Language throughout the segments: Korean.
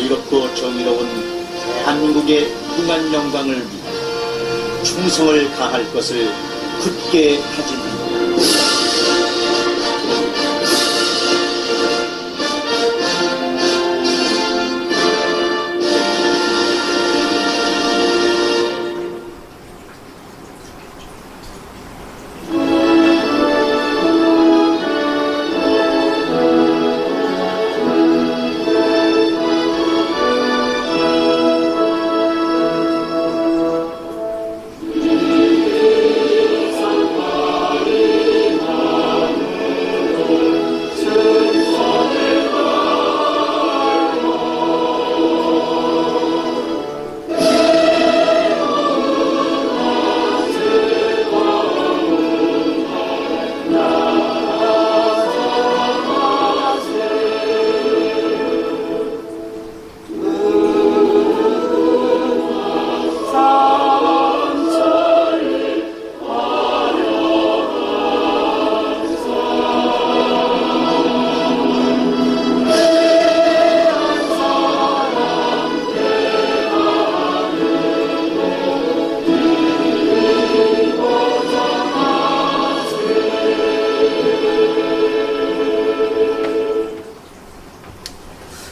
자유롭고 정의로운 대한민국의 무궁한 영광을 위해 충성을 다할 것을 굳게 다짐합니다.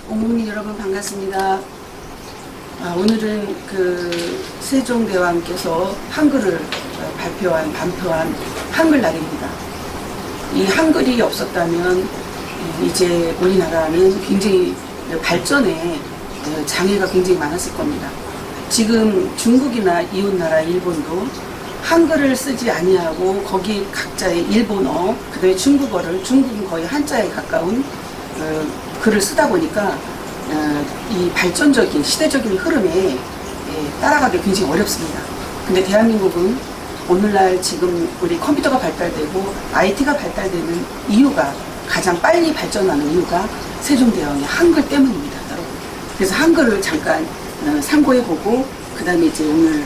옥문민 여러분 반갑습니다. 오늘은 세종대왕께서 한글을 반표한 한글날입니다. 이 한글이 없었다면 이제 우리나라는 굉장히 발전에 장애가 굉장히 많았을 겁니다. 지금 중국이나 이웃나라 일본도 한글을 쓰지 아니하고 거기 각자의 일본어, 그다음에 중국어를, 중국은 거의 한자에 가까운 글을 쓰다 보니까 이 발전적인 시대적인 흐름에 따라가기 굉장히 어렵습니다. 근데 대한민국은 오늘날 지금 우리 컴퓨터가 발달되고 IT가 발달되는 이유가, 가장 빨리 발전하는 이유가 세종대왕의 한글 때문입니다, 여러분. 그래서 한글을 잠깐 참고해보고 그 다음에 이제 오늘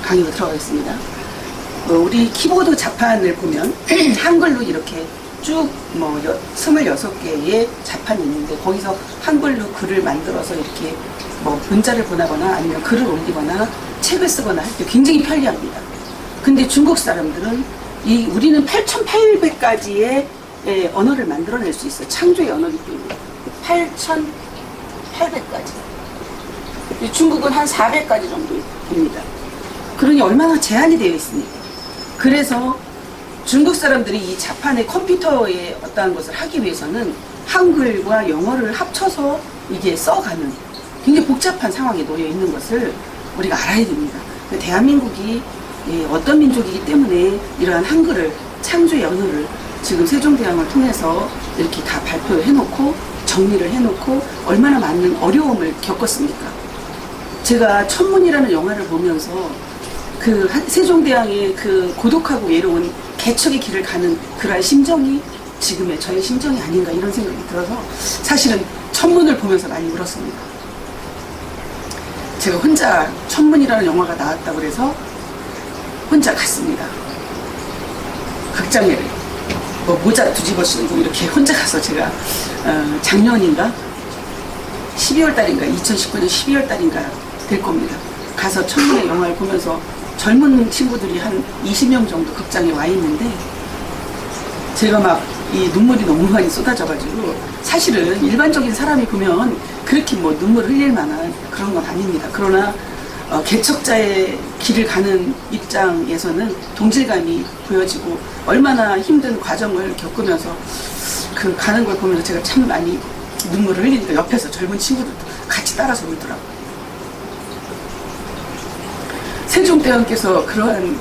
강의로 들어가겠습니다. 우리 키보드 자판을 보면 한글로 이렇게 쭉 26개의 자판이 있는데 거기서 한글로 글을 만들어서 이렇게 문자를 보내거나 아니면 글을 올리거나 책을 쓰거나 할 때 굉장히 편리합니다. 근데 중국 사람들은 우리는 8,800가지의 언어를 만들어낼 수 있어요. 창조의 언어이기 때문에 8,800가지. 중국은 한 400가지 정도 됩니다. 그러니 얼마나 제한이 되어 있습니까? 그래서 중국 사람들이 이 자판의 컴퓨터에 어떠한 것을 하기 위해서는 한글과 영어를 합쳐서 이게 써가는 굉장히 복잡한 상황에 놓여 있는 것을 우리가 알아야 됩니다. 대한민국이 어떤 민족이기 때문에 이러한 한글을, 창조의 언어를 지금 세종대왕을 통해서 이렇게 다 발표해놓고 정리를 해놓고 얼마나 많은 어려움을 겪었습니까? 제가 천문이라는 영화를 보면서 세종대왕의 고독하고 외로운 개척의 길을 가는 그러한 심정이 지금의 저의 심정이 아닌가, 이런 생각이 들어서 사실은 천문을 보면서 많이 울었습니다. 제가 혼자 천문이라는 영화가 나왔다고 그래서 혼자 갔습니다. 극장에 모자 뒤집어 쓰고 이렇게 혼자 가서 제가 작년인가 12월 달인가 2019년 12월 달인가 될 겁니다. 가서 천문의 영화를 보면서 젊은 친구들이 한 20명 정도 극장에 와 있는데 제가 막 이 눈물이 너무 많이 쏟아져가지고, 사실은 일반적인 사람이 보면 그렇게 눈물을 흘릴 만한 그런 건 아닙니다. 그러나 개척자의 길을 가는 입장에서는 동질감이 보여지고 얼마나 힘든 과정을 겪으면서 가는 걸 보면서 제가 참 많이 눈물을 흘리니까 옆에서 젊은 친구들도 같이 따라서 울더라고요. 세종대왕께서 그러한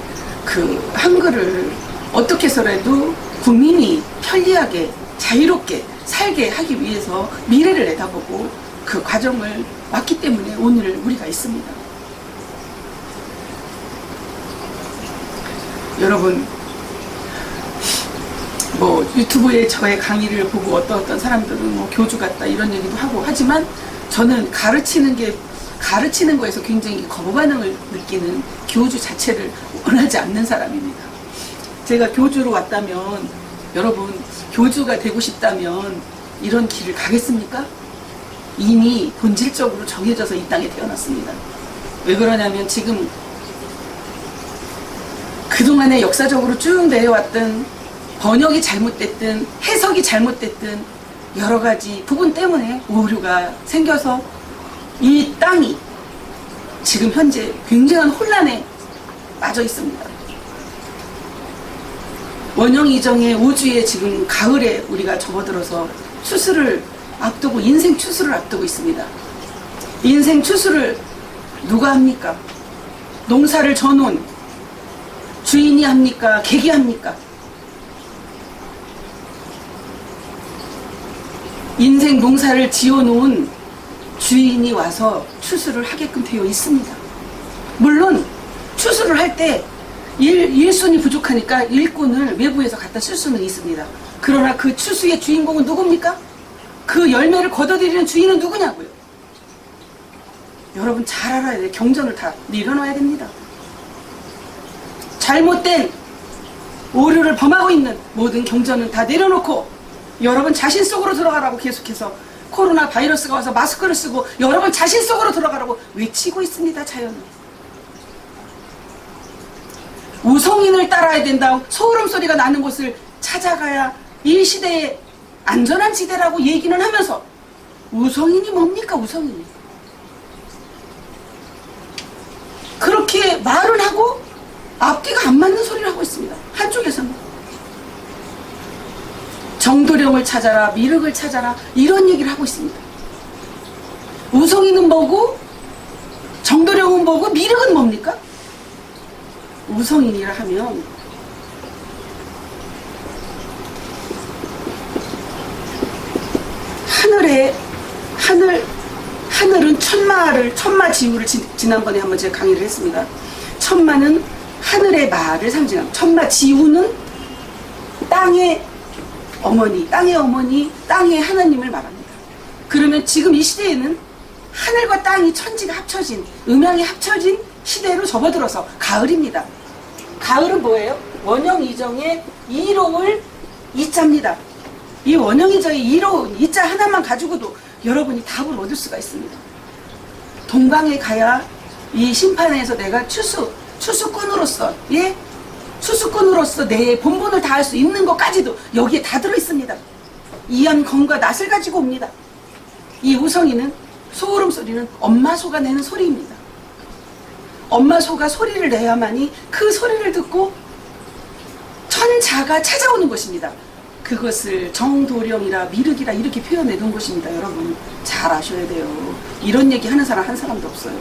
한글을 어떻게 해서라도 국민이 편리하게 자유롭게 살게 하기 위해서 미래를 내다보고 그 과정을 왔기 때문에 오늘 우리가 있습니다. 여러분, 유튜브에 저의 강의를 보고 어떤 사람들은 교주 같다 이런 얘기도 하고 하지만, 저는 가르치는 거에서 굉장히 거부 반응을 느끼는 교주 자체를 원하지 않는 사람입니다. 제가 교주로 왔다면, 여러분, 교주가 되고 싶다면 이런 길을 가겠습니까? 이미 본질적으로 정해져서 이 땅에 태어났습니다. 왜 그러냐면 지금 그동안에 역사적으로 쭉 내려왔던 번역이 잘못됐든 해석이 잘못됐든 여러 가지 부분 때문에 오류가 생겨서 이 땅이 지금 현재 굉장한 혼란에 빠져 있습니다. 원형 이정의 5주에 지금 가을에 우리가 접어들어서 추수를 앞두고 인생 추수를 앞두고 있습니다. 인생 추수를 누가 합니까? 농사를 져놓은 주인이 합니까? 객이 합니까? 인생 농사를 지어놓은 주인이 와서 추수를 하게끔 되어 있습니다. 물론 추수를 할 때 일손이 부족하니까 일꾼을 외부에서 갖다 쓸 수는 있습니다. 그러나 그 추수의 주인공은 누굽니까? 그 열매를 거둬들이는 주인은 누구냐고요? 여러분 잘 알아야 돼요. 경전을 다 내려놔야 됩니다. 잘못된 오류를 범하고 있는 모든 경전은 다 내려놓고 여러분 자신 속으로 들어가라고 계속해서 코로나 바이러스가 와서 마스크를 쓰고 여러분 자신 속으로 들어가라고 외치고 있습니다. 자연은. 우성인을 따라야 된다. 소름 소리가 나는 곳을 찾아가야 이 시대의 안전한 지대라고 얘기는 하면서 우성인이 뭡니까? 우성인이. 그렇게 말은 하고 앞뒤가 안 맞는 소리를 하고 있습니다. 한쪽에서는. 정도령을 찾아라, 미륵을 찾아라 이런 얘기를 하고 있습니다. 우성인은 뭐고 정도령은 뭐고 미륵은 뭡니까? 우성인이라 하면 하늘은 천마 지우를 지난번에 한번 제가 강의를 했습니다. 천마는 하늘의 마를 상징합니다. 천마 지우는 땅의 어머니, 땅의 하나님을 말합니다. 그러면 지금 이 시대에는 하늘과 땅이 천지가 합쳐진, 음양이 합쳐진 시대로 접어들어서 가을입니다. 가을은 뭐예요? 원형 이정의 이로울 이자입니다. 이 원형 이정의 이로운 이자 하나만 가지고도 여러분이 답을 얻을 수가 있습니다. 동방에 가야 이 심판에서 내가 추수꾼으로서, 예? 추수꾼으로서 내 본분을 다할 수 있는 것까지도 여기에 다 들어있습니다. 이한 검과 낫을 가지고 옵니다. 이 우성이는 소름 소리는 엄마 소가 내는 소리입니다. 엄마 소가 소리를 내야만이 그 소리를 듣고 천자가 찾아오는 것입니다. 그것을 정도령이라 미륵이라 이렇게 표현해 놓은 것입니다. 여러분 잘 아셔야 돼요. 이런 얘기 하는 사람 한 사람도 없어요.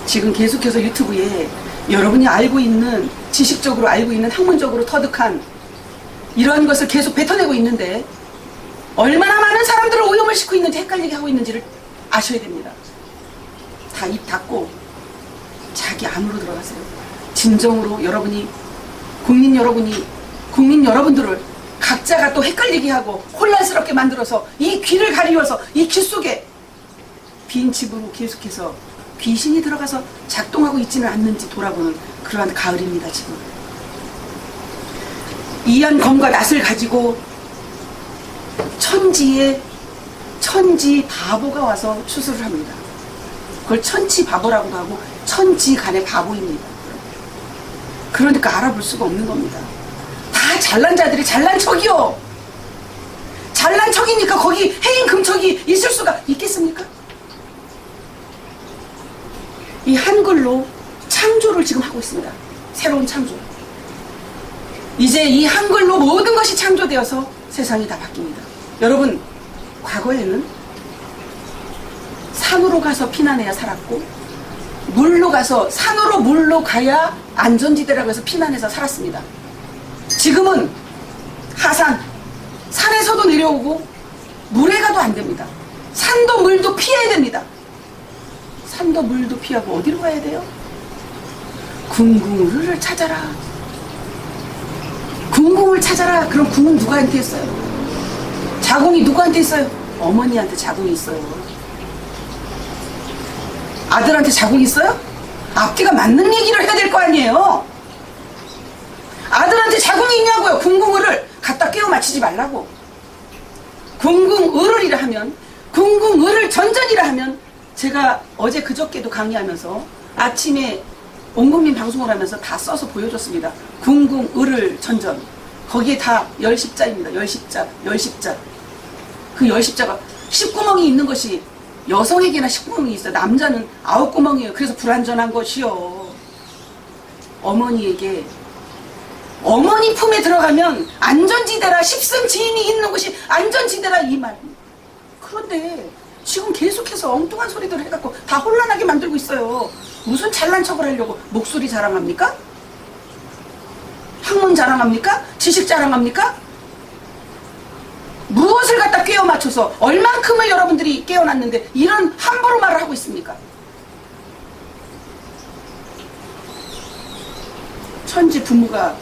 지금 계속해서 유튜브에 여러분이 알고 있는, 지식적으로 알고 있는, 학문적으로 터득한 이러한 것을 계속 뱉어내고 있는데 얼마나 많은 사람들을 오염을 싣고 있는지, 헷갈리게 하고 있는지를 아셔야 됩니다. 다 입 닫고 자기 안으로 들어가세요. 진정으로 국민 여러분들을 각자가 또 헷갈리게 하고 혼란스럽게 만들어서 이 귀를 가리워서 이 귀 속에 빈 집으로 계속해서 귀신이 들어가서 작동하고 있지는 않는지 돌아보는 그러한 가을입니다. 지금 이한 검과 낫을 가지고 천지 바보가 와서 추수를 합니다. 그걸 천치 바보라고도 하고 천지간의 바보입니다. 그러니까 알아볼 수가 없는 겁니다. 다 잘난 자들이 잘난 척이요. 잘난 척이니까 거기 해인 금척이 있을 수가 있겠습니까? 이 한글로 창조를 지금 하고 있습니다. 새로운 창조. 이제 이 한글로 모든 것이 창조되어서 세상이 다 바뀝니다. 여러분, 과거에는 산으로 가서 피난해야 살았고 물로 가야 안전지대라고 해서 피난해서 살았습니다. 지금은 산에서도 내려오고 물에 가도 안 됩니다. 산도 물도 피해야 됩니다. 산도 물도 피하고 어디로 가야 돼요? 궁궁을 찾아라. 궁궁을 찾아라. 그럼 궁은 누구한테 있어요? 자궁이 누구한테 있어요? 어머니한테 자궁이 있어요. 아들한테 자궁이 있어요? 앞뒤가 맞는 얘기를 해야 될 거 아니에요? 아들한테 자궁이 있냐고요. 궁궁을 갖다 끼워 맞추지 말라고. 궁궁을이라 하면 궁궁을을 전전이라 하면 제가 어제 그저께도 강의하면서 아침에 온국민 방송을 하면서 다 써서 보여줬습니다. 궁궁을을 전전. 거기에 다 열십자입니다. 열십자, 열십자. 그 열십자가 10구멍이 있는 것이 여성에게나 10구멍이 있어요. 남자는 9구멍이에요. 그래서 불완전한 것이요. 어머니에게 어머니 품에 들어가면 안전지대라, 십승 지인이 있는 곳이 안전지대라 이 말입니다. 그런데 지금 계속해서 엉뚱한 소리들을 해갖고 다 혼란하게 만들고 있어요. 무슨 잘난 척을 하려고 목소리 자랑합니까? 학문 자랑합니까? 지식 자랑합니까? 무엇을 갖다 꿰어 맞춰서 얼만큼을 여러분들이 깨어났는데 이런 함부로 말을 하고 있습니까? 천지 부모가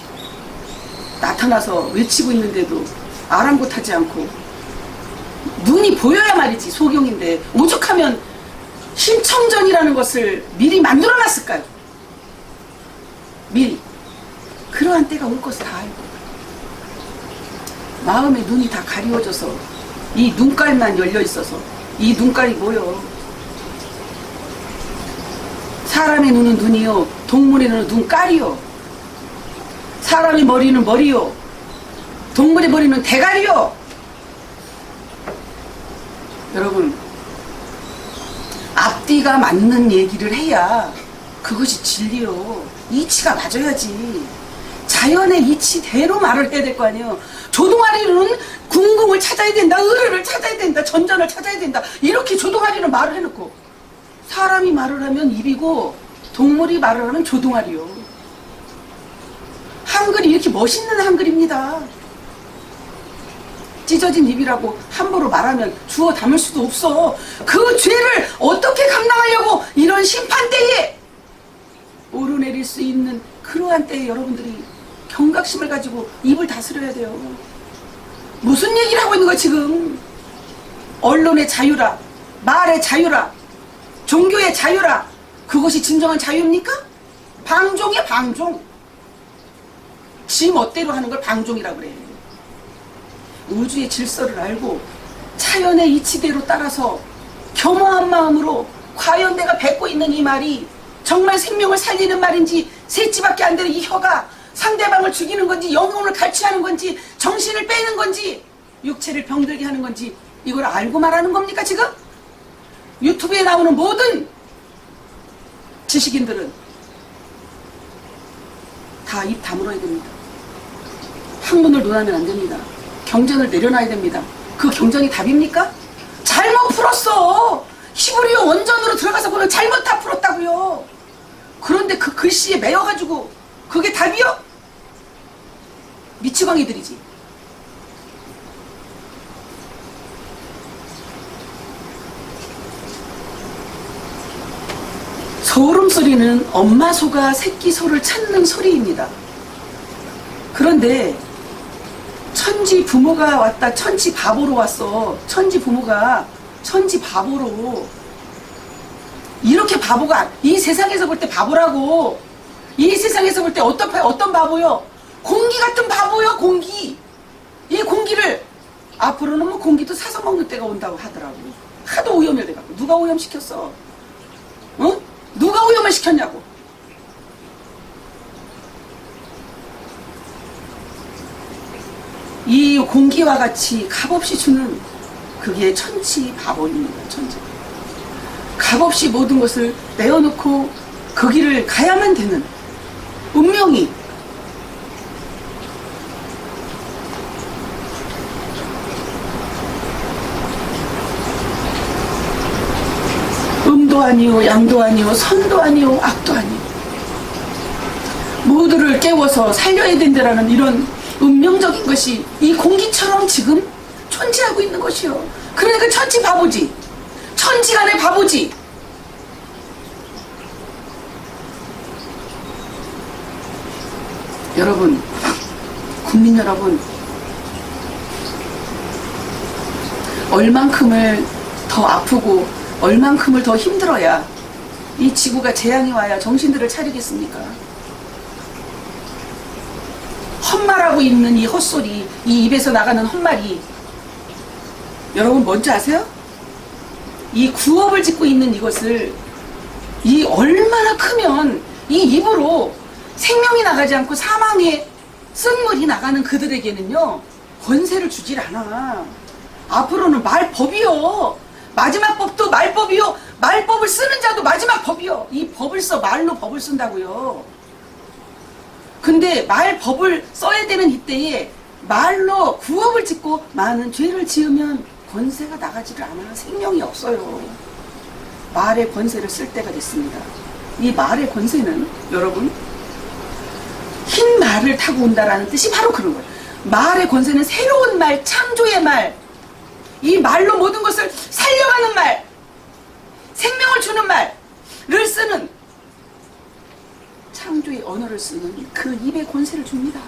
나타나서 외치고 있는데도 아랑곳하지 않고 눈이 보여야 말이지. 소경인데 오죽하면 신청전이라는 것을 미리 만들어놨을까요? 미리. 그러한 때가 올 것을 다 알고 마음의 눈이 다 가리워져서 이 눈깔만 열려 있어서 이 눈깔이 뭐요? 사람의 눈은 눈이요, 동물의 눈은 눈깔이요. 사람의 머리는 머리요, 동물의 머리는 대가리요. 여러분, 앞뒤가 맞는 얘기를 해야 그것이 진리요. 이치가 맞아야지. 자연의 이치대로 말을 해야 될 거 아니에요. 조동아리는 궁궁을 찾아야 된다, 의를 찾아야 된다, 전전을 찾아야 된다, 이렇게 조동아리는 말을 해놓고 사람이 말을 하면 입이고 동물이 말을 하면 조동아리요. 한글이 이렇게 멋있는 한글입니다. 찢어진 입이라고 함부로 말하면 주워 담을 수도 없어. 그 죄를 어떻게 감당하려고 이런 심판대에 오르내릴 수 있는 그러한 때에 여러분들이 경각심을 가지고 입을 다스려야 돼요. 무슨 얘기를 하고 있는 거야 지금. 언론의 자유라, 말의 자유라, 종교의 자유라. 그것이 진정한 자유입니까? 방종이야, 방종. 지 멋대로 하는 걸 방종이라 그래. 우주의 질서를 알고 자연의 이치대로 따라서 겸허한 마음으로 과연 내가 뱉고 있는 이 말이 정말 생명을 살리는 말인지, 셋째밖에 안 되는 이 혀가 상대방을 죽이는 건지, 영혼을 갈취하는 건지, 정신을 빼는 건지, 육체를 병들게 하는 건지, 이걸 알고 말하는 겁니까 지금? 유튜브에 나오는 모든 지식인들은 다 입 다물어야 됩니다. 학문을 논하면 안 됩니다. 경전을 내려놔야 됩니다. 그 경전이 답입니까? 잘못 풀었어. 히브리어 원전으로 들어가서 보면 잘못 다 풀었다고요. 그런데 그 글씨에 매여가지고 그게 답이요? 미치광이들이지. 소름 소리는 엄마 소가 새끼 소를 찾는 소리입니다. 그런데 천지 부모가 왔다, 천지 바보로 왔어. 천지 부모가 천지 바보로. 이렇게 바보가, 이 세상에서 볼 때 바보라고. 이 세상에서 볼 때 어떤 바보요? 공기 같은 바보요, 공기. 이 공기를 앞으로는 뭐 공기도 사서 먹는 때가 온다고 하더라고. 하도 오염을 돼갖고. 누가 오염시켰어? 어? 누가 오염을 시켰냐고. 이 공기와 같이 값없이 주는 그게 천지 바본입니다. 천지. 값없이 모든 것을 내어놓고 그 길을 가야만 되는 운명이 음도 아니오, 양도 아니오, 선도 아니오, 악도 아니오. 모두를 깨워서 살려야 된다라는 이런 운명적인 것이 이 공기처럼 지금 존재하고 있는 것이요. 그러니까 천지 바보지. 천지간의 바보지. 여러분, 국민 여러분, 얼만큼을 더 아프고 얼만큼을 더 힘들어야 이 지구가 재앙이 와야 정신들을 차리겠습니까? 헛말하고 있는 이 헛소리, 이 입에서 나가는 헛말이 여러분 뭔지 아세요? 이 구업을 짓고 있는 이것을 이 얼마나 크면 이 입으로 생명이 나가지 않고 사망의 쓴물이 나가는 그들에게는요 권세를 주질 않아. 앞으로는 말법이요. 마지막 법도 말법이요. 말법을 쓰는 자도 마지막 법이요. 이 법을 써. 말로 법을 쓴다고요. 근데 말법을 써야 되는 이때에 말로 구업을 짓고 많은 죄를 지으면 권세가 나가지를 않아. 생명이 없어요. 말의 권세를 쓸 때가 됐습니다. 이 말의 권세는 여러분 흰 말을 타고 온다라는 뜻이 바로 그런 거예요. 말의 권세는 새로운 말, 창조의 말, 이 말로 모든 것을 살려가는 말, 생명을 주는 말을 쓰는 창조의 언어를 쓰는 그 입의 권세를 줍니다.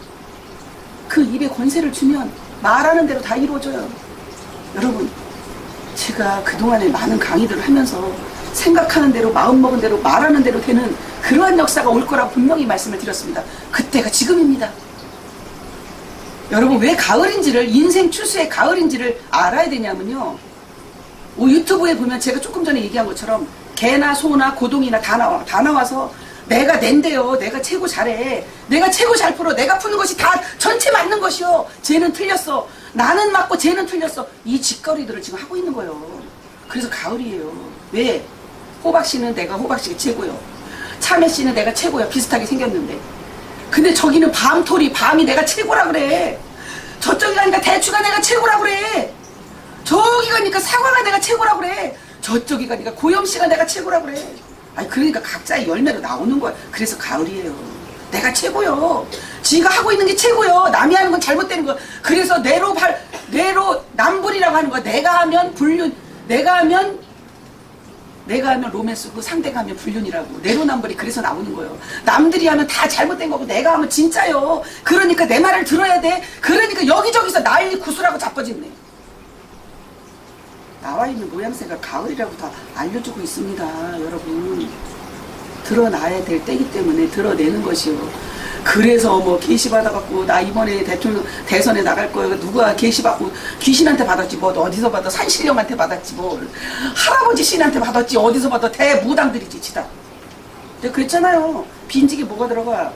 그 입의 권세를 주면 말하는 대로 다 이루어져요. 여러분, 제가 그동안에 많은 강의들을 하면서 생각하는 대로 마음먹은 대로 말하는 대로 되는 그러한 역사가 올 거라고 분명히 말씀을 드렸습니다. 그때가 지금입니다. 여러분, 왜 가을인지를, 인생 추수의 가을인지를 알아야 되냐면요, 유튜브에 보면 제가 조금 전에 얘기한 것처럼 개나 소나 고동이나 다 나와서 내가 낸대요. 내가 최고 잘해. 내가 최고 잘 풀어. 내가 푸는 것이 다 전체 맞는 것이요. 쟤는 틀렸어. 나는 맞고 쟤는 틀렸어. 이 짓거리들을 지금 하고 있는 거예요. 그래서 가을이에요. 왜? 호박씨는 내가 호박씨가 최고요. 참외씨는 내가 최고야. 비슷하게 생겼는데. 근데 저기는 밤토리, 밤이 내가 최고라 그래. 저쪽에 가니까 대추가 내가 최고라 그래. 저기 가니까 사과가 내가 최고라 그래. 저쪽에 가니까 고염씨가 내가 최고라 그래. 아니, 그러니까 각자의 열매로 나오는 거야. 그래서 가을이에요. 내가 최고요. 지가 하고 있는 게 최고요. 남이 하는 건 잘못되는 거야. 그래서 내로 남불이라고 하는 거야. 내가 하면 불륜, 내가 하면 로맨스고 상대가 하면 불륜이라고. 내로남불이 그래서 나오는 거예요. 남들이 하면 다 잘못된 거고 내가 하면 진짜요. 그러니까 내 말을 들어야 돼. 그러니까 여기저기서 난리 구슬하고 자빠졌네. 나와 있는 모양새가 가을이라고 다 알려주고 있습니다. 여러분, 드러나야 될 때이기 때문에 드러내는 것이요. 그래서 뭐 계시 받아갖고 나 이번에 대통령 대선에 나갈 거예요. 누가 계시 받고 귀신한테 받았지 뭐 어디서 받아. 산신령한테 받았지 뭘. 할아버지 신한테 받았지 어디서 받아. 대무당들이지 지다. 내가 그랬잖아요. 빈집에 뭐가 들어가.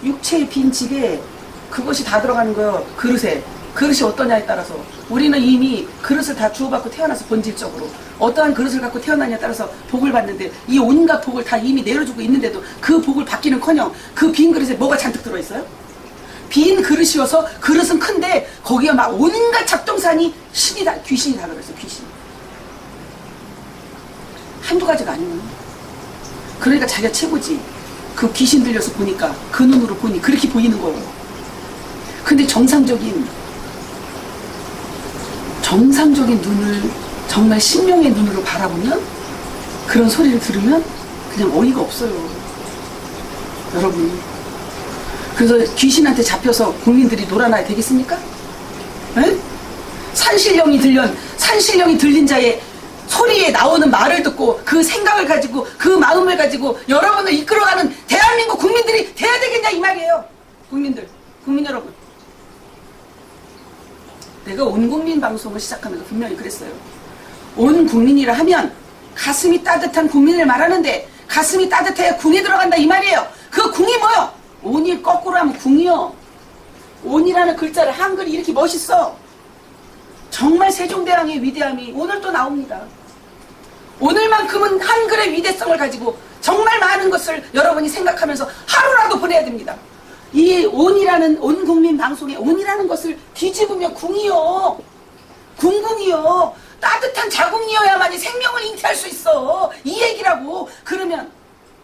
육체의 빈집에 그것이 다 들어가는 거예요. 그릇에. 그릇이 어떠냐에 따라서 우리는 이미 그릇을 다 주고받고 태어나서 본질적으로 어떠한 그릇을 갖고 태어나냐에 따라서 복을 받는데 이 온갖 복을 다 이미 내려주고 있는데도 그 복을 받기는커녕 그 빈 그릇에 뭐가 잔뜩 들어있어요? 빈 그릇이어서 그릇은 큰데 거기에 막 온갖 잡동사니 귀신이 다 들어있어요. 귀신. 한두 가지가 아니에요. 그러니까 자기가 최고지. 그 귀신 들려서 보니까 그 눈으로 보니 그렇게 보이는 거예요. 근데 정상적인 눈을 정말 신명의 눈으로 바라보면 그런 소리를 들으면 그냥 어이가 없어요. 여러분. 그래서 귀신한테 잡혀서 국민들이 놀아나야 되겠습니까? 에? 산신령이 들린 자의 소리에 나오는 말을 듣고 그 생각을 가지고 그 마음을 가지고 여러분을 이끌어가는 대한민국 국민들이 돼야 되겠냐 이 말이에요. 국민 여러분. 내가 온 국민 방송을 시작하면서 분명히 그랬어요. 온 국민이라 하면 가슴이 따뜻한 국민을 말하는데 가슴이 따뜻해야 궁에 들어간다 이 말이에요. 그 궁이 뭐요? 온이 거꾸로 하면 궁이요. 온이라는 글자를 한글이 이렇게 멋있어. 정말 세종대왕의 위대함이 오늘 또 나옵니다. 오늘만큼은 한글의 위대성을 가지고 정말 많은 것을 여러분이 생각하면서 하루라도 보내야 됩니다. 이 온이라는 온국민 방송에 온이라는 것을 뒤집으면 궁이요. 궁궁이요. 따뜻한 자궁이어야만이 생명을 잉태할 수 있어. 이 얘기라고. 그러면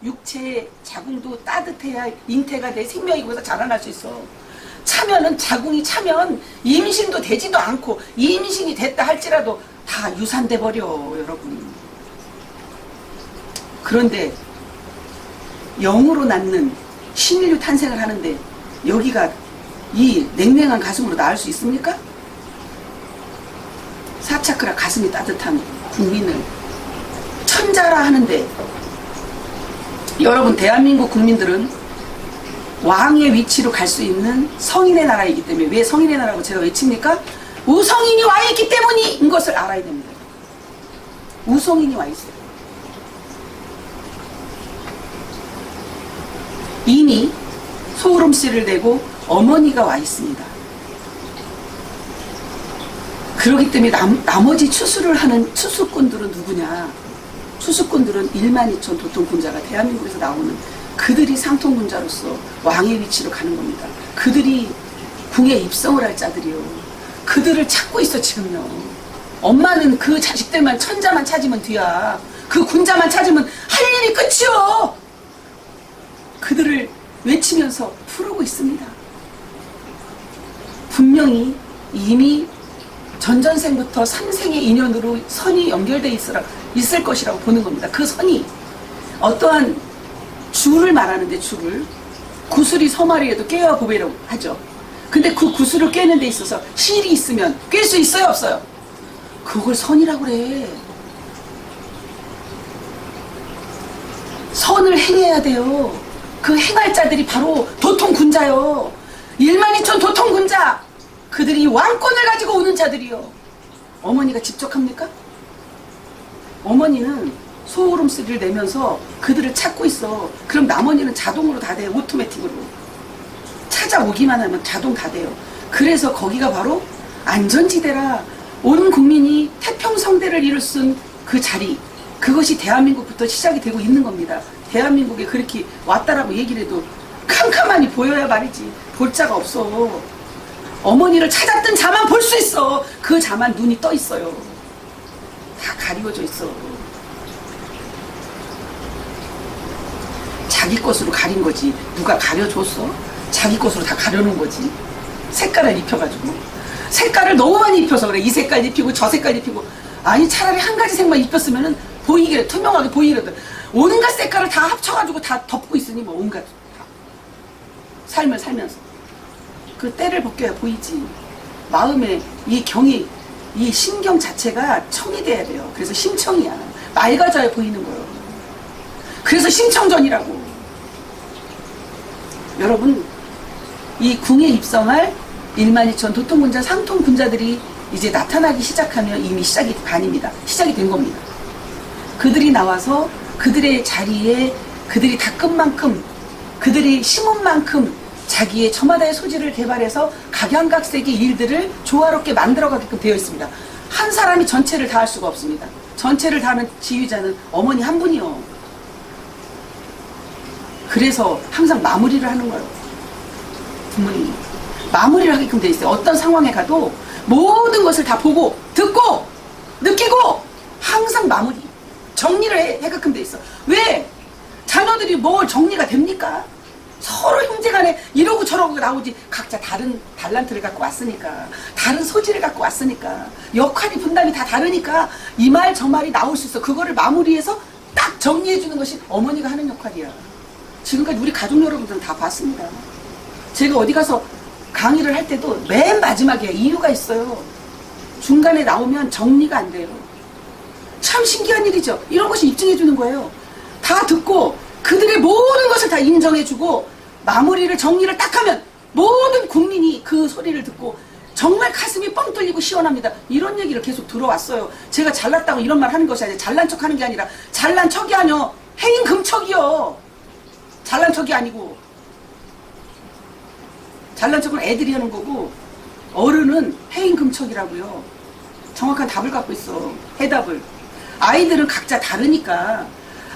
육체의 자궁도 따뜻해야 잉태가 돼 생명이고서 자라날 수 있어. 자궁이 차면 임신도 되지도 않고 임신이 됐다 할지라도 다 유산돼 버려 여러분. 그런데 영으로 낳는 신인류 탄생을 하는데 여기가 이 냉랭한 가슴으로 나을 수 있습니까? 사차크라 가슴이 따뜻한 국민을 천자라 하는데 여러분 대한민국 국민들은 왕의 위치로 갈 수 있는 성인의 나라이기 때문에 왜 성인의 나라고 제가 외칩니까? 우성인이 와 있기 때문인 것을 알아야 됩니다. 우성인이 와 있어요. 이미 소울음씨를 내고 어머니가 와 있습니다. 그렇기 때문에 나머지 추수를 하는 추수꾼들은 누구냐? 추수꾼들은 12,000 도통군자가 대한민국에서 나오는 그들이 상통군자로서 왕의 위치로 가는 겁니다. 그들이 궁에 입성을 할 자들이요. 그들을 찾고 있어 지금요. 엄마는 그 자식들만 천자만 찾으면 뒤야. 그 군자만 찾으면 할 일이 끝이요. 그들을 외치면서 부르고 있습니다. 분명히 이미 전전생부터 삼생의 인연으로 선이 연결되어 있을 것이라고 보는 겁니다. 그 선이 어떠한 줄을 말하는데 줄을 구슬이 서말이에도 깨야 보배라고 하죠. 근데 그 구슬을 깨는 데 있어서 실이 있으면 꿰 수 있어요 없어요? 그걸 선이라고 그래. 선을 행해야 돼요. 그 행할 자들이 바로 도통군자요. 12,000 도통군자. 그들이 왕권을 가지고 오는 자들이요. 어머니가 직접 합니까? 어머니는 소울음소리를 내면서 그들을 찾고 있어. 그럼 나머지는 자동으로 다 돼요. 오토매틱으로. 찾아오기만 하면 자동 다 돼요. 그래서 거기가 바로 안전지대라. 온 국민이 태평성대를 이룰 수 있는 그 자리. 그것이 대한민국부터 시작이 되고 있는 겁니다. 대한민국에 그렇게 왔다라고 얘기를 해도 캄캄하니 보여야 말이지. 볼 자가 없어. 어머니를 찾았던 자만 볼 수 있어. 그 자만 눈이 떠 있어요. 다 가리워져 있어. 자기 것으로 가린 거지. 누가 가려줬어? 자기 것으로 다 가려놓은 거지. 색깔을 입혀가지고. 색깔을 너무 많이 입혀서 그래. 이 색깔 입히고 저 색깔 입히고. 아니 차라리 한 가지 색만 입혔으면 보이게 투명하게 보이거든. 온갖 색깔을 다 합쳐가지고 다 덮고 있으니 뭐 온갖 다. 삶을 살면서 그 때를 벗겨야 보이지. 마음에 이 경이 이 신경 자체가 청이 돼야 돼요. 그래서 심청이야. 맑아져야 보이는 거예요. 그래서 심청전이라고. 여러분 이 궁에 입성할 12,000 도통군자 상통군자들이 이제 나타나기 시작하면 이미 시작이 반입니다. 시작이 된 겁니다. 그들이 나와서 그들의 자리에 그들이 닦은 만큼 그들이 심은 만큼 자기의 저마다의 소질을 개발해서 각양각색의 일들을 조화롭게 만들어가게끔 되어 있습니다. 한 사람이 전체를 다 할 수가 없습니다. 전체를 다 하는 지휘자는 어머니 한 분이요. 그래서 항상 마무리를 하는 거예요. 부모님이 마무리를 하게끔 되어 있어요. 어떤 상황에 가도 모든 것을 다 보고 듣고 느끼고 항상 마무리 정리를 해게끔 되어 있어. 왜? 자녀들이 뭘 정리가 됩니까? 서로 형제간에 이러고 저러고 나오지. 각자 다른 달란트를 갖고 왔으니까, 다른 소질을 갖고 왔으니까, 역할이 분담이 다 다르니까 이 말 저 말이 나올 수 있어. 그거를 마무리해서 딱 정리해 주는 것이 어머니가 하는 역할이야. 지금까지 우리 가족 여러분들은 다 봤습니다. 제가 어디 가서 강의를 할 때도 맨 마지막에 이유가 있어요. 중간에 나오면 정리가 안 돼요. 참 신기한 일이죠. 이런 것이 입증해 주는 거예요. 다 듣고 그들의 모든 것을 다 인정해주고 마무리를 정리를 딱 하면 모든 국민이 그 소리를 듣고 정말 가슴이 뻥 뚫리고 시원합니다. 이런 얘기를 계속 들어왔어요. 제가 잘났다고 이런 말 하는 것이 아니라 잘난 척 하는 게 아니라 잘난 척이 아니요. 해인금척이요. 잘난 척이 아니고. 잘난 척은 애들이 하는 거고 어른은 해인금척이라고요. 정확한 답을 갖고 있어. 해답을. 아이들은 각자 다르니까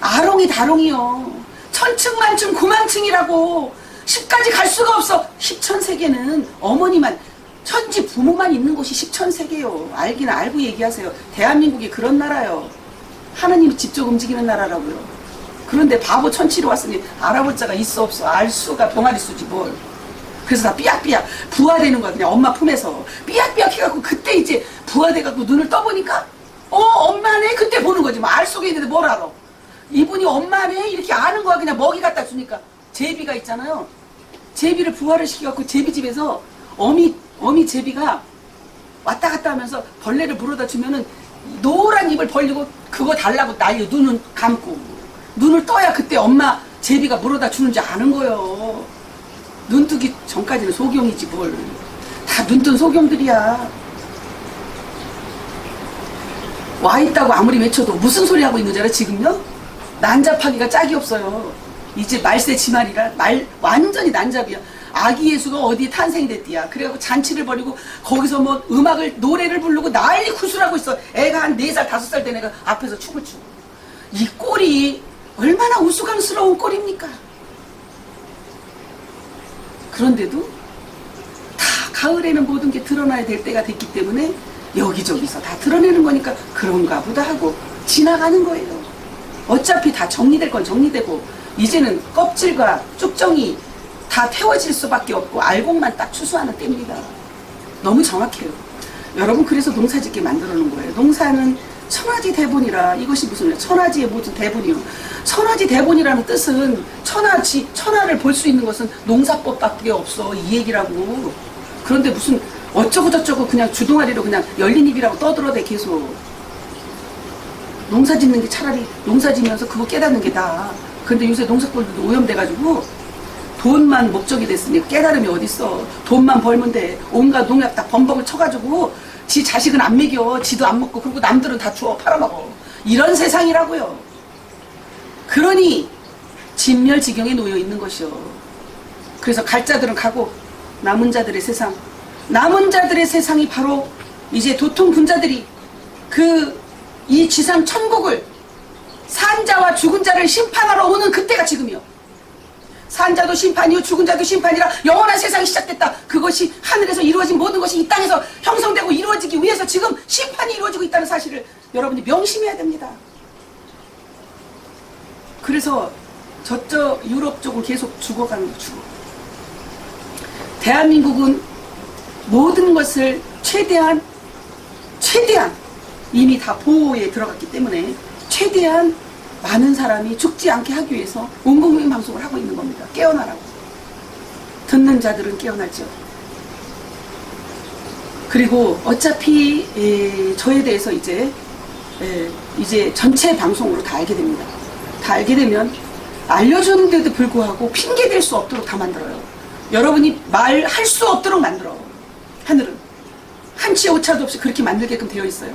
아롱이 다롱이요. 천층만층 구만층이라고 10까지 갈 수가 없어. 10천세계는 어머니만 천지 부모만 있는 곳이 10천세계요. 알기는 알고 얘기하세요. 대한민국이 그런 나라요. 하나님이 직접 움직이는 나라라고요. 그런데 바보 천치로 왔으니 알아볼 자가 있어 없어. 알 수가 병아리 수지 뭘. 그래서 다 삐약삐약 부화되는 거야. 그냥 엄마 품에서 삐약삐약 해갖고 그때 이제 부화돼갖고 눈을 떠보니까 엄마네. 그때 보는 거지. 뭐 알 속에 있는데 뭘 알아. 이분이 엄마네 이렇게 아는 거야. 그냥 먹이 갖다 주니까. 제비가 있잖아요. 제비를 부화를 시켜갖고 제비집에서 어미 제비가 왔다 갔다 하면서 벌레를 물어다 주면은 노란 입을 벌리고 그거 달라고 난리. 눈은 감고 눈을 떠야 그때 엄마 제비가 물어다 주는지 아는 거예요. 눈 뜨기 전까지는 소경이지 뭘. 다 눈뜬 소경들이야. 와 있다고 아무리 외쳐도 무슨 소리 하고 있는 줄 알아 지금요? 난잡하기가 짝이 없어요. 이제 말세 지말이라 완전히 난잡이야. 아기 예수가 어디에 탄생이 됐디야. 그래갖고 잔치를 벌이고 거기서 뭐 노래를 부르고 난리 구슬하고 있어. 애가 한 4살 5살 된 애가 앞에서 춤을 추고. 이 꼴이 얼마나 우스꽝스러운 꼴입니까? 그런데도 다 가을에는 모든 게 드러나야 될 때가 됐기 때문에 여기저기서 다 드러내는 거니까 그런가 보다 하고 지나가는 거예요. 어차피 다 정리될 건 정리되고 이제는 껍질과 쭉정이 다 태워질 수밖에 없고 알곡만 딱 추수하는 때입니다. 너무 정확해요. 여러분 그래서 농사짓게 만들어 놓은 거예요. 농사는 천하지 대본이라. 이것이 무슨 천하지의 모든 대본이요. 천하지 대본이라는 뜻은 천하를 볼 수 있는 것은 농사법밖에 없어 이 얘기라고. 그런데 무슨 어쩌고 저쩌고 그냥 주둥아리로 그냥 열린 입이라고 떠들어대 계속. 농사 짓는 게 차라리 농사 지면서 그거 깨닫는 게 나아. 근데 요새 농사꾼들도 오염돼가지고 돈만 목적이 됐으니 깨달음이 어딨어. 돈만 벌면 돼. 온갖 농약 다 범벅을 쳐가지고 지 자식은 안 먹여. 지도 안 먹고 그리고 남들은 다 주워 팔아먹어. 이런 세상이라고요. 그러니 진멸지경에 놓여 있는 것이요. 그래서 갈 자들은 가고 남은 자들의 세상, 남은 자들의 세상이 바로 이제 도통 분자들이 이 지상 천국을 산자와 죽은 자를 심판하러 오는 그때가 지금이요. 산자도 심판이요 죽은 자도 심판이라 영원한 세상이 시작됐다. 그것이 하늘에서 이루어진 모든 것이 이 땅에서 형성되고 이루어지기 위해서 지금 심판이 이루어지고 있다는 사실을 여러분이 명심해야 됩니다. 그래서 저쪽 유럽 쪽은 계속 죽어가는 거 죽어. 대한민국은 모든 것을 최대한 이미 다 보호에 들어갔기 때문에 최대한 많은 사람이 죽지 않게 하기 위해서 온공유인 방송을 하고 있는 겁니다. 깨어나라고. 듣는 자들은 깨어나죠. 그리고 어차피 저에 대해서 이제 전체 방송으로 다 알게 됩니다. 다 알게 되면 알려주는데도 불구하고 핑계댈 수 없도록 다 만들어요. 여러분이 말할 수 없도록 만들어. 하늘은 한치의 오차도 없이 그렇게 만들게끔 되어 있어요.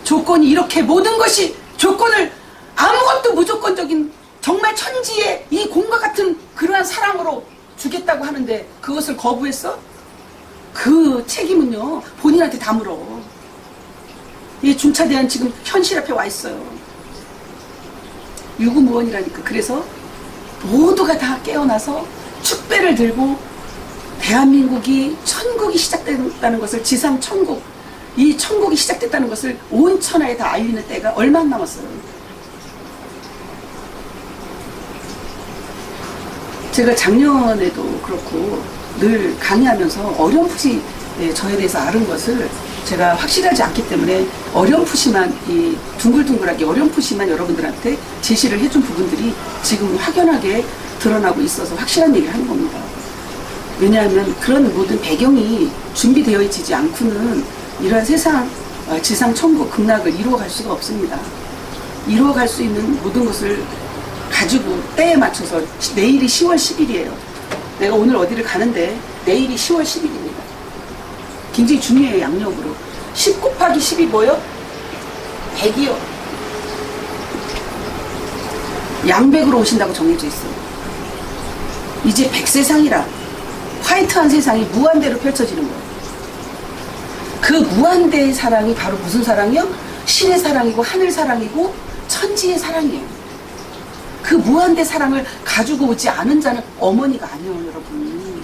조건이 이렇게 모든 것이 조건을 아무것도 무조건적인 정말 천지의 이 공과 같은 그러한 사랑으로 주겠다고 하는데 그것을 거부했어? 그 책임은요 본인한테 다 물어. 이 중차대한 지금 현실 앞에 와 있어요. 유구무원이라니까. 그래서 모두가 다 깨어나서 축배를 들고 대한민국이 천국이 시작됐다는 것을, 지상 천국, 이 천국이 시작됐다는 것을 온 천하에 다 알리는 때가 얼마 안 남았어요. 제가 작년에도 그렇고 늘 강의하면서 어렴풋이 저에 대해서 아는 것을 제가 확실하지 않기 때문에 어렴풋이만, 이 둥글둥글하게 어렴풋이만 여러분들한테 제시를 해준 부분들이 지금 확연하게 드러나고 있어서 확실한 얘기를 하는 겁니다. 왜냐하면 그런 모든 배경이 준비되어 있지 않고는 이러한 세상, 지상 천국 극락을 이루어갈 수가 없습니다. 이루어갈 수 있는 모든 것을 가지고 때에 맞춰서, 내일이 10월 10일이에요. 내가 오늘 어디를 가는데 내일이 10월 10일입니다. 굉장히 중요해요. 양력으로 10 곱하기 10이 뭐요? 100이요. 양백으로 오신다고 정해져 있어요. 이제 100세상이라 화이트한 세상이 무한대로 펼쳐지는 거예요. 그 무한대의 사랑이 바로 무슨 사랑이요? 신의 사랑이고 하늘 사랑이고 천지의 사랑이에요. 그 무한대 사랑을 가지고 오지 않은 자는 어머니가 아니에요, 여러분.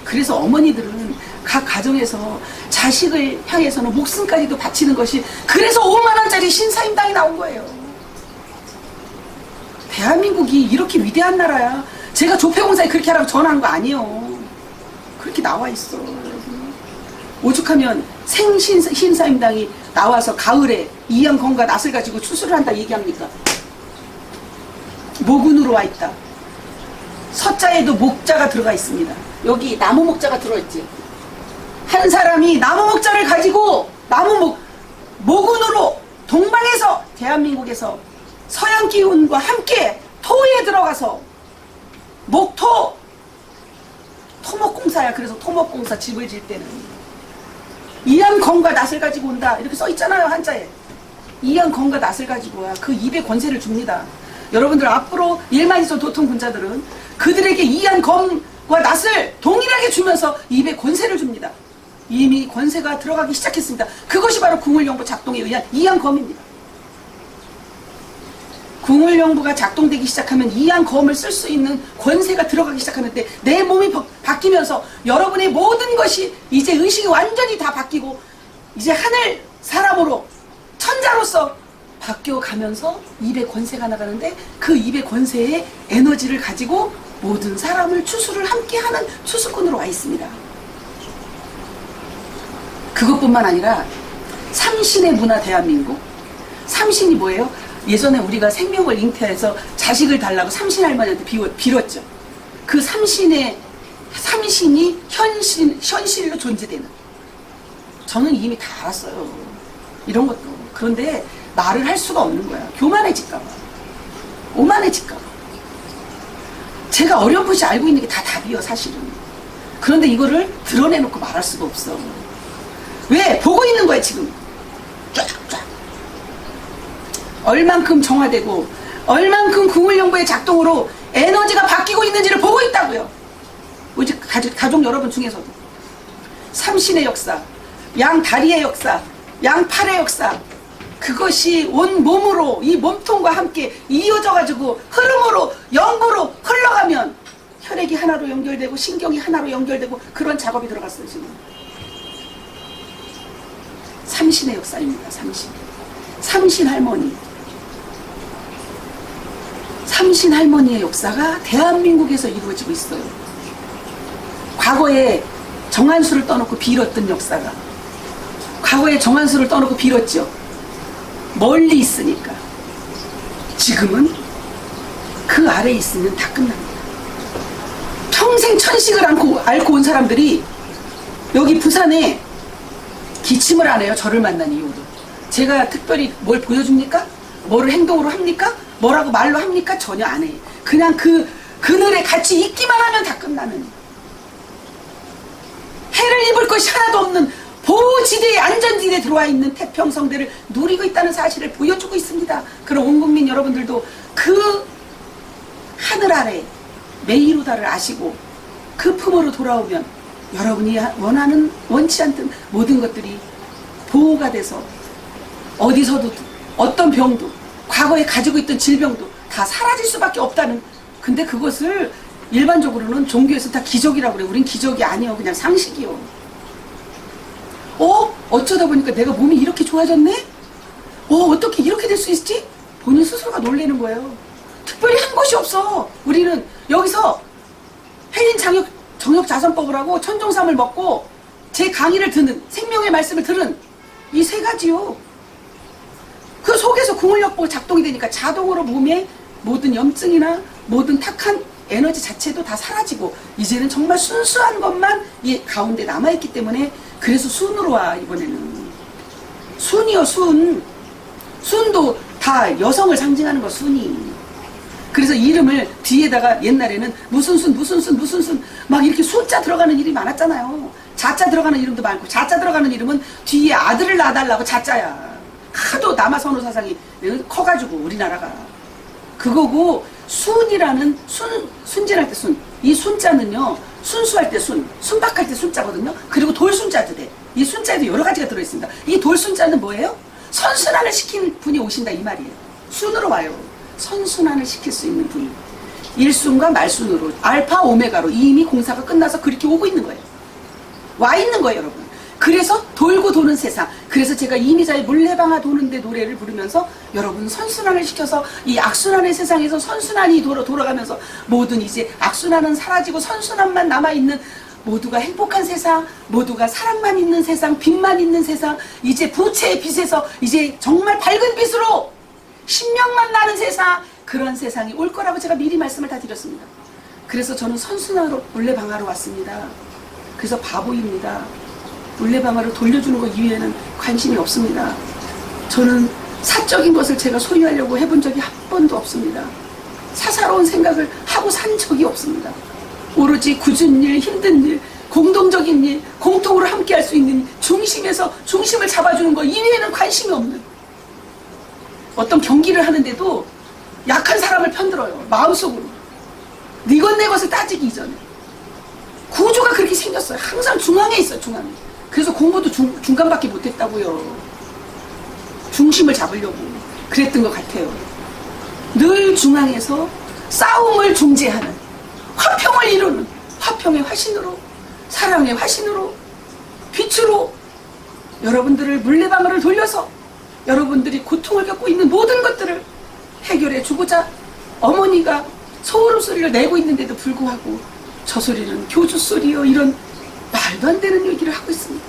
그래서 어머니들은 각 가정에서 자식을 향해서는 목숨까지도 바치는 것이, 그래서 5만 원짜리 신사임당이 나온 거예요. 대한민국이 이렇게 위대한 나라야. 제가 조폐공사에 그렇게 하라고 전화한 거 아니에요. 그렇게 나와 있어. 오죽하면 생신사임당이 나와서 가을에 이양건과 낫을 가지고 추수를 한다 얘기합니까? 목운으로 와 있다. 서자에도 목자가 들어가 있습니다. 여기 나무 목자가 들어있지. 한 사람이 나무 목자를 가지고 목운으로 동방에서, 대한민국에서 서양 기운과 함께 토에 들어가서 토목공사야. 그래서 토목공사 집을 질 때는 이암건과 낫을 가지고 온다 이렇게 써 있잖아요, 한자에. 이양검과 낫을 가지고 와 그 입에 권세를 줍니다. 여러분들 앞으로 일만 있어 도통 군자들은 그들에게 이양검과 낫을 동일하게 주면서 입에 권세를 줍니다. 이미 권세가 들어가기 시작했습니다. 그것이 바로 궁을영부 작동에 의한 이양검입니다. 궁을영부가 작동되기 시작하면 이양검을 쓸 수 있는 권세가 들어가기 시작하는데 내 몸이 바뀌면서 여러분의 모든 것이 이제 의식이 완전히 다 바뀌고 이제 하늘 사람으로 천자로서 바뀌어가면서 입의 권세가 나가는데 그 입의 권세의 에너지를 가지고 모든 사람을 추수를 함께하는 추수꾼으로 와 있습니다. 그것뿐만 아니라 삼신의 문화 대한민국. 삼신이 뭐예요? 예전에 우리가 생명을 잉태해서 자식을 달라고 삼신 할머니한테 빌었죠. 그 삼신이 현실로 존재되는. 저는 이미 다 알았어요. 이런 것도. 그런데 말을 할 수가 없는 거야. 교만해질까봐. 오만해질까봐. 제가 어렴풋이 알고 있는 게 다 답이에요, 사실은. 그런데 이거를 드러내놓고 말할 수가 없어. 왜? 보고 있는 거야, 지금. 쫙쫙. 얼만큼 정화되고 얼만큼 궁을영부의 작동으로 에너지가 바뀌고 있는지를 보고 있다고요. 우리 가족 여러분 중에서도 삼신의 역사, 양다리의 역사, 양팔의 역사, 그것이 온 몸으로 이 몸통과 함께 이어져 가지고 흐름으로 영구로 흘러가면 혈액이 하나로 연결되고 신경이 하나로 연결되고 그런 작업이 들어갔어요. 지금 삼신의 역사입니다. 삼신 할머니. 삼신 할머니의 역사가 대한민국에서 이루어지고 있어요. 과거에 정한수를 떠놓고 빌었던 역사가, 과거에 정한수를 떠놓고 빌었죠. 멀리 있으니까. 지금은 그 아래에 있으면 다 끝납니다. 평생 천식을 앓고 온 사람들이 여기 부산에 기침을 안 해요. 저를 만난 이유로. 제가 특별히 뭘 보여줍니까? 뭐를 행동으로 합니까? 뭐라고 말로 합니까? 전혀 안 해. 그냥 그늘에 같이 있기만 하면 다 끝나는. 해를 입을 것이 하나도 없는 보호지대에 안전지대에 들어와 있는 태평성대를 누리고 있다는 사실을 보여주고 있습니다. 그럼 온 국민 여러분들도 그 하늘 아래 메이루다를 아시고 그 품으로 돌아오면 여러분이 원치 않던 모든 것들이 보호가 돼서 어디서도 어떤 병도 과거에 가지고 있던 질병도 다 사라질 수밖에 없다는. 근데 그것을 일반적으로는 종교에서 다 기적이라고 그래요. 우린 기적이 아니에요. 그냥 상식이요. 어쩌다 보니까 내가 몸이 이렇게 좋아졌네? 어떻게 이렇게 될 수 있지? 본인 스스로가 놀라는 거예요. 특별히 한 것이 없어. 우리는 여기서 해인 정역자선법을 하고 천종삼을 먹고 제 강의를 듣는, 생명의 말씀을 들은 이 세 가지요. 그 속에서 궁을영부가 작동이 되니까 자동으로 몸에 모든 염증이나 모든 탁한 에너지 자체도 다 사라지고 이제는 정말 순수한 것만 이 가운데 남아있기 때문에 그래서 순으로 와. 이번에는 순이요. 순도 다 여성을 상징하는 거. 순이. 그래서 이름을 뒤에다가 옛날에는 무슨 순 막 이렇게 숫자 들어가는 이름이 많았잖아요. 자자 들어가는 이름도 많고, 자자 들어가는 이름은 뒤에 아들을 낳아달라고 자자야. 하도 남아선호 사상이 커가지고 우리나라가 그거고. 순이라는 순진할 때 순, 이 순자는요 순수할 때 순박할 때 순자거든요. 그리고 돌순자도 돼. 이 순자에도 여러 가지가 들어있습니다. 이 돌순자는 뭐예요? 선순환을 시키는 분이 오신다 이 말이에요. 순으로 와요. 선순환을 시킬 수 있는 분이 일순과 말순으로 알파 오메가로 이미 공사가 끝나서 그렇게 오고 있는 거예요. 와 있는 거예요, 여러분. 그래서 돌고 도는 세상. 그래서 제가 이미자의 물레방아 도는데 노래를 부르면서 여러분 선순환을 시켜서 이 악순환의 세상에서 선순환이 돌아가면서 모든 이제 악순환은 사라지고 선순환만 남아있는 모두가 행복한 세상, 모두가 사랑만 있는 세상, 빛만 있는 세상, 이제 부채의 빛에서 이제 정말 밝은 빛으로 신명만 나는 세상, 그런 세상이 올 거라고 제가 미리 말씀을 다 드렸습니다. 그래서 저는 선순환으로 물레방아로 왔습니다. 그래서 바보입니다. 물레방아를 돌려주는 것 이외에는 관심이 없습니다. 저는 사적인 것을 제가 소유하려고 해본 적이 한 번도 없습니다. 사사로운 생각을 하고 산 적이 없습니다. 오로지 굳은 일, 힘든 일, 공동적인 일, 공통으로 함께 할 수 있는 중심에서 중심을 잡아주는 것 이외에는 관심이 없는. 어떤 경기를 하는데도 약한 사람을 편들어요. 마음속으로. 네 것 내 것을 따지기 이전에. 구조가 그렇게 생겼어요. 항상 중앙에 있어요. 중앙에. 그래서 공부도 중간밖에 못했다고요. 중심을 잡으려고 그랬던 것 같아요. 늘 중앙에서 싸움을 중재하는, 화평을 이루는, 화평의 화신으로, 사랑의 화신으로, 빛으로 여러분들을 물레방아를 돌려서 여러분들이 고통을 겪고 있는 모든 것들을 해결해 주고자 어머니가 소름 소리를 내고 있는데도 불구하고 저 소리는 교주 소리요, 이런 말도 안 되는 얘기를 하고 있습니다.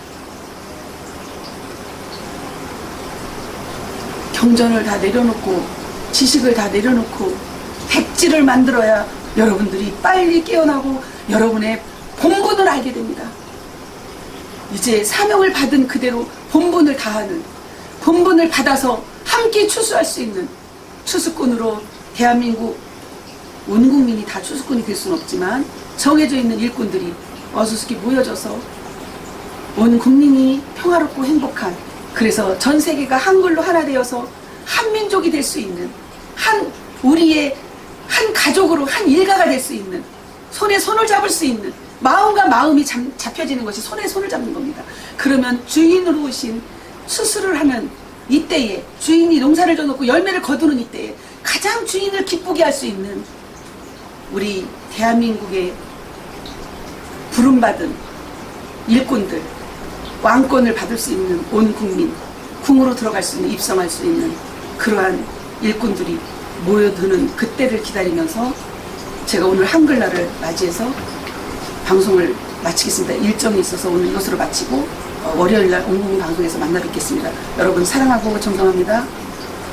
경전을 다 내려놓고 지식을 다 내려놓고 백지를 만들어야 여러분들이 빨리 깨어나고 여러분의 본분을 알게 됩니다. 이제 사명을 받은 그대로 본분을 다하는, 본분을 받아서 함께 추수할 수 있는 추수꾼으로 대한민국 온 국민이 다 추수꾼이 될 수는 없지만 정해져 있는 일꾼들이 어수선히 모여져서 온 국민이 평화롭고 행복한, 그래서 전 세계가 한글로 하나 되어서 한민족이 될 수 있는, 우리의 한 가족으로 한 일가가 될 수 있는, 손에 손을 잡을 수 있는, 마음과 마음이 잡혀지는 것이 손에 손을 잡는 겁니다. 그러면 주인으로 오신 수술을 하는 이때에, 주인이 농사를 져놓고 열매를 거두는 이때에 가장 주인을 기쁘게 할 수 있는 우리 대한민국의 부름받은 일꾼들, 왕권을 받을 수 있는 온 국민, 궁으로 들어갈 수 있는, 입성할 수 있는 그러한 일꾼들이 모여드는 그때를 기다리면서 제가 오늘 한글날을 맞이해서 방송을 마치겠습니다. 일정이 있어서 오늘 이것으로 마치고 월요일날 온국민 방송에서 만나 뵙겠습니다. 여러분 사랑하고 존경합니다.